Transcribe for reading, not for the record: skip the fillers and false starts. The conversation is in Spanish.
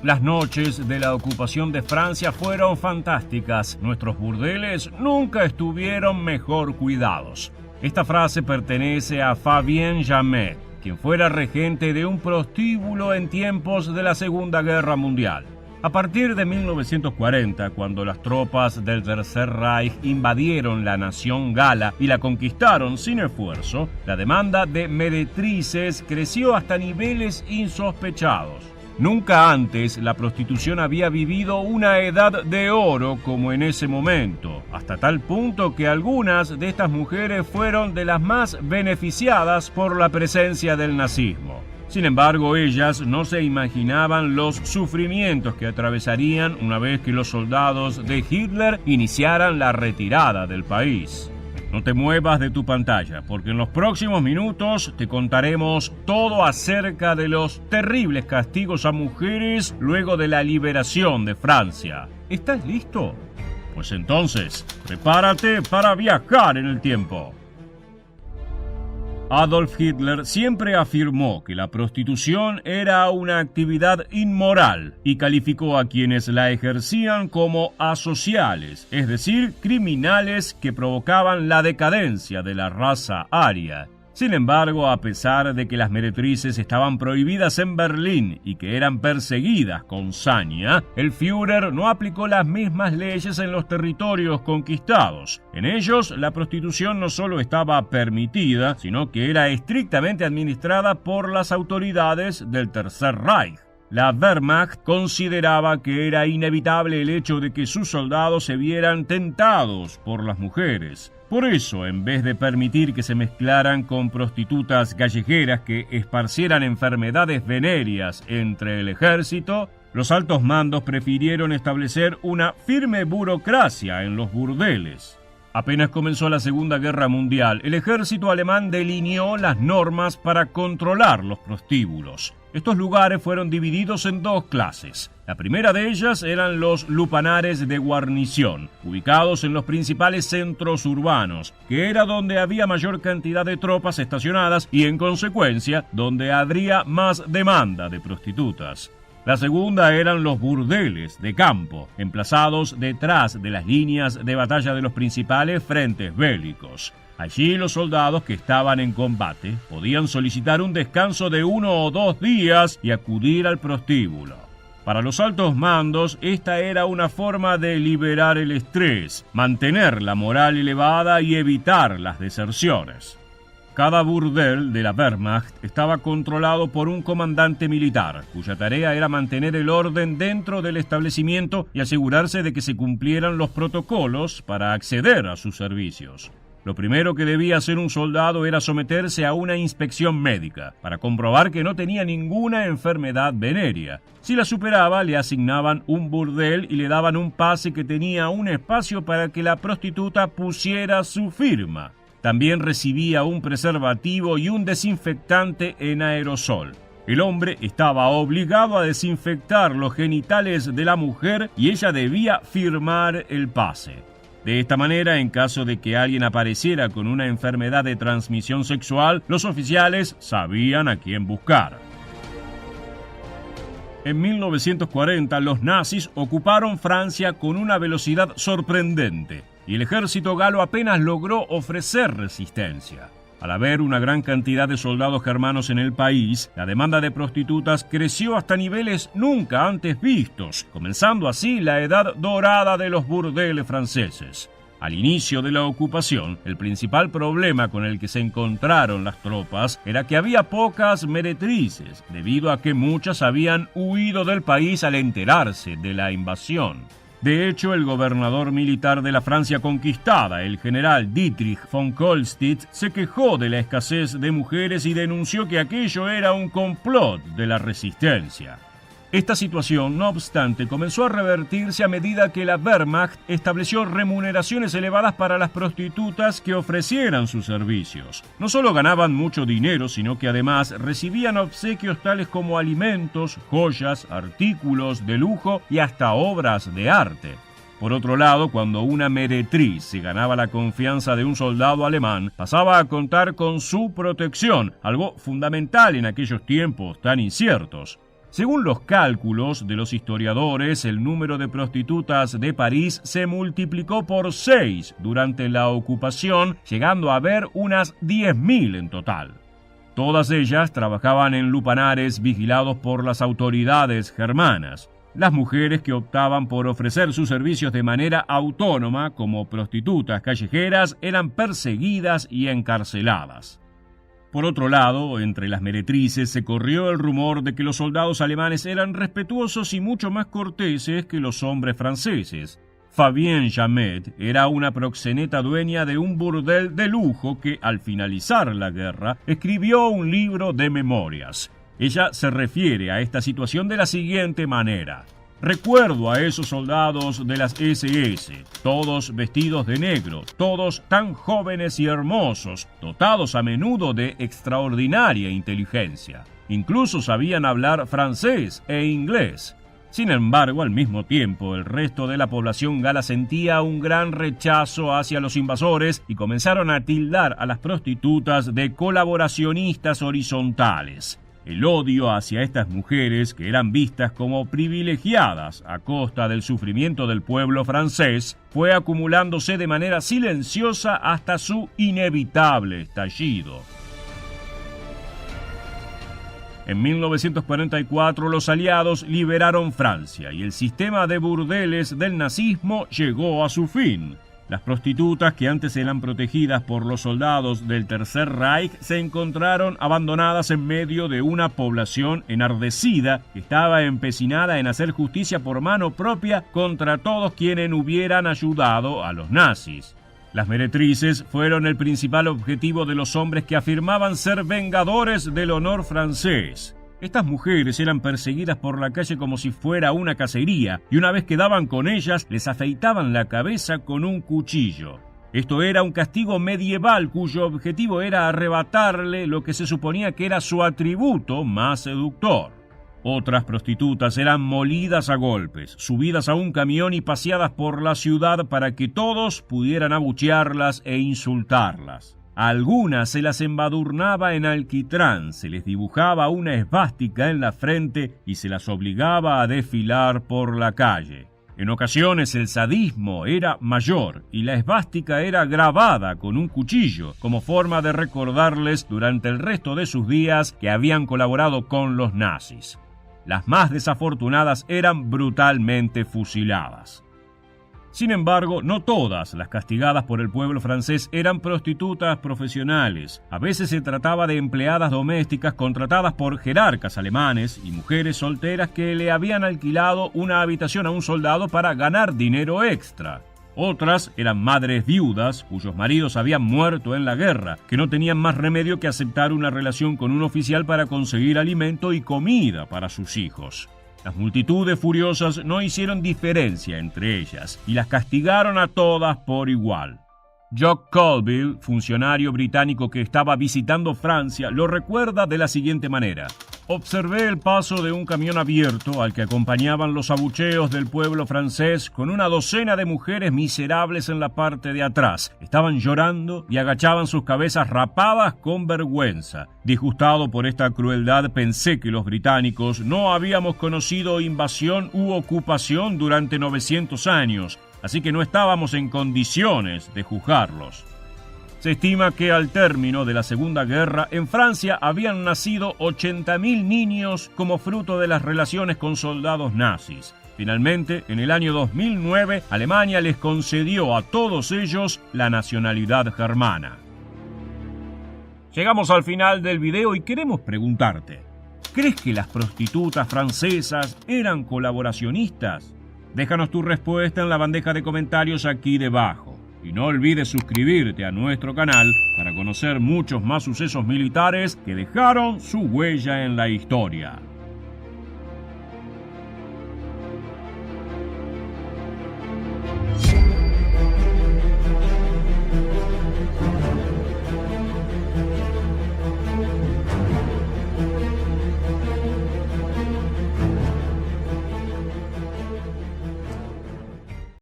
Las noches de la ocupación de Francia fueron fantásticas. Nuestros burdeles nunca estuvieron mejor cuidados. Esta frase pertenece a Fabien Jamet, quien fuera regente de un prostíbulo en tiempos de la Segunda Guerra Mundial. A partir de 1940, cuando las tropas del Tercer Reich invadieron la nación gala y la conquistaron sin esfuerzo, la demanda de meretrices creció hasta niveles insospechados. Nunca antes la prostitución había vivido una edad de oro como en ese momento, hasta tal punto que algunas de estas mujeres fueron de las más beneficiadas por la presencia del nazismo. Sin embargo, ellas no se imaginaban los sufrimientos que atravesarían una vez que los soldados de Hitler iniciaran la retirada del país. No te muevas de tu pantalla, porque en los próximos minutos te contaremos todo acerca de los terribles castigos a mujeres luego de la liberación de Francia. ¿Estás listo? Pues entonces, prepárate para viajar en el tiempo. Adolf Hitler siempre afirmó que la prostitución era una actividad inmoral y calificó a quienes la ejercían como asociales, es decir, criminales que provocaban la decadencia de la raza aria. Sin embargo, a pesar de que las meretrices estaban prohibidas en Berlín y que eran perseguidas con saña, el Führer no aplicó las mismas leyes en los territorios conquistados. En ellos, la prostitución no solo estaba permitida, sino que era estrictamente administrada por las autoridades del Tercer Reich. La Wehrmacht consideraba que era inevitable el hecho de que sus soldados se vieran tentados por las mujeres. Por eso, en vez de permitir que se mezclaran con prostitutas callejeras que esparcieran enfermedades venéreas entre el ejército, los altos mandos prefirieron establecer una firme burocracia en los burdeles. Apenas comenzó la Segunda Guerra Mundial, el ejército alemán delineó las normas para controlar los prostíbulos. Estos lugares fueron divididos en dos clases. La primera de ellas eran los lupanares de guarnición, ubicados en los principales centros urbanos, que era donde había mayor cantidad de tropas estacionadas y, en consecuencia, donde habría más demanda de prostitutas. La segunda eran los burdeles de campo, emplazados detrás de las líneas de batalla de los principales frentes bélicos. Allí los soldados que estaban en combate podían solicitar un descanso de 1 o 2 días y acudir al prostíbulo. Para los altos mandos, esta era una forma de liberar el estrés, mantener la moral elevada y evitar las deserciones. Cada burdel de la Wehrmacht estaba controlado por un comandante militar, cuya tarea era mantener el orden dentro del establecimiento y asegurarse de que se cumplieran los protocolos para acceder a sus servicios. Lo primero que debía hacer un soldado era someterse a una inspección médica para comprobar que no tenía ninguna enfermedad venérea. Si la superaba, le asignaban un burdel y le daban un pase que tenía un espacio para que la prostituta pusiera su firma. También recibía un preservativo y un desinfectante en aerosol. El hombre estaba obligado a desinfectar los genitales de la mujer y ella debía firmar el pase. De esta manera, en caso de que alguien apareciera con una enfermedad de transmisión sexual, los oficiales sabían a quién buscar. En 1940, los nazis ocuparon Francia con una velocidad sorprendente, y el ejército galo apenas logró ofrecer resistencia. Al haber una gran cantidad de soldados germanos en el país, la demanda de prostitutas creció hasta niveles nunca antes vistos, comenzando así la edad dorada de los burdeles franceses. Al inicio de la ocupación, el principal problema con el que se encontraron las tropas era que había pocas meretrices, debido a que muchas habían huido del país al enterarse de la invasión. De hecho, el gobernador militar de la Francia conquistada, el general Dietrich von Kohlstedt, se quejó de la escasez de mujeres y denunció que aquello era un complot de la resistencia. Esta situación, no obstante, comenzó a revertirse a medida que la Wehrmacht estableció remuneraciones elevadas para las prostitutas que ofrecieran sus servicios. No solo ganaban mucho dinero, sino que además recibían obsequios tales como alimentos, joyas, artículos de lujo y hasta obras de arte. Por otro lado, cuando una meretriz se ganaba la confianza de un soldado alemán, pasaba a contar con su protección, algo fundamental en aquellos tiempos tan inciertos. Según los cálculos de los historiadores, el número de prostitutas de París se multiplicó por 6 durante la ocupación, llegando a haber unas 10.000 en total. Todas ellas trabajaban en lupanares vigilados por las autoridades germanas. Las mujeres que optaban por ofrecer sus servicios de manera autónoma como prostitutas callejeras eran perseguidas y encarceladas. Por otro lado, entre las meretrices se corrió el rumor de que los soldados alemanes eran respetuosos y mucho más corteses que los hombres franceses. Fabienne Jamet era una proxeneta dueña de un burdel de lujo que, al finalizar la guerra, escribió un libro de memorias. Ella se refiere a esta situación de la siguiente manera: recuerdo a esos soldados de las SS, todos vestidos de negro, todos tan jóvenes y hermosos, dotados a menudo de extraordinaria inteligencia. Incluso sabían hablar francés e inglés. Sin embargo, al mismo tiempo, el resto de la población gala sentía un gran rechazo hacia los invasores y comenzaron a tildar a las prostitutas de colaboracionistas horizontales. El odio hacia estas mujeres, que eran vistas como privilegiadas a costa del sufrimiento del pueblo francés, fue acumulándose de manera silenciosa hasta su inevitable estallido. En 1944 los aliados liberaron Francia y el sistema de burdeles del nazismo llegó a su fin. Las prostitutas, que antes eran protegidas por los soldados del Tercer Reich, se encontraron abandonadas en medio de una población enardecida que estaba empecinada en hacer justicia por mano propia contra todos quienes hubieran ayudado a los nazis. Las meretrices fueron el principal objetivo de los hombres que afirmaban ser vengadores del honor francés. Estas mujeres eran perseguidas por la calle como si fuera una cacería, y una vez que daban con ellas, les afeitaban la cabeza con un cuchillo. Esto era un castigo medieval cuyo objetivo era arrebatarle lo que se suponía que era su atributo más seductor. Otras prostitutas eran molidas a golpes, subidas a un camión y paseadas por la ciudad para que todos pudieran abuchearlas e insultarlas. A algunas se las embadurnaba en alquitrán, se les dibujaba una esvástica en la frente y se las obligaba a desfilar por la calle. En ocasiones el sadismo era mayor y la esvástica era grabada con un cuchillo como forma de recordarles durante el resto de sus días que habían colaborado con los nazis. Las más desafortunadas eran brutalmente fusiladas. Sin embargo, no todas las castigadas por el pueblo francés eran prostitutas profesionales. A veces se trataba de empleadas domésticas contratadas por jerarcas alemanes y mujeres solteras que le habían alquilado una habitación a un soldado para ganar dinero extra. Otras eran madres viudas cuyos maridos habían muerto en la guerra, que no tenían más remedio que aceptar una relación con un oficial para conseguir alimento y comida para sus hijos. Las multitudes furiosas no hicieron diferencia entre ellas y las castigaron a todas por igual. Jock Colville, funcionario británico que estaba visitando Francia, lo recuerda de la siguiente manera: observé el paso de un camión abierto al que acompañaban los abucheos del pueblo francés con una docena de mujeres miserables en la parte de atrás. Estaban llorando y agachaban sus cabezas rapadas con vergüenza. Disgustado por esta crueldad, pensé que los británicos no habíamos conocido invasión u ocupación durante 900 años, así que no estábamos en condiciones de juzgarlos. Se estima que al término de la Segunda Guerra en Francia habían nacido 80.000 niños como fruto de las relaciones con soldados nazis. Finalmente, en el año 2009, Alemania les concedió a todos ellos la nacionalidad germana. Llegamos al final del video y queremos preguntarte: ¿crees que las prostitutas francesas eran colaboracionistas? Déjanos tu respuesta en la bandeja de comentarios aquí debajo. Y no olvides suscribirte a nuestro canal para conocer muchos más sucesos militares que dejaron su huella en la historia.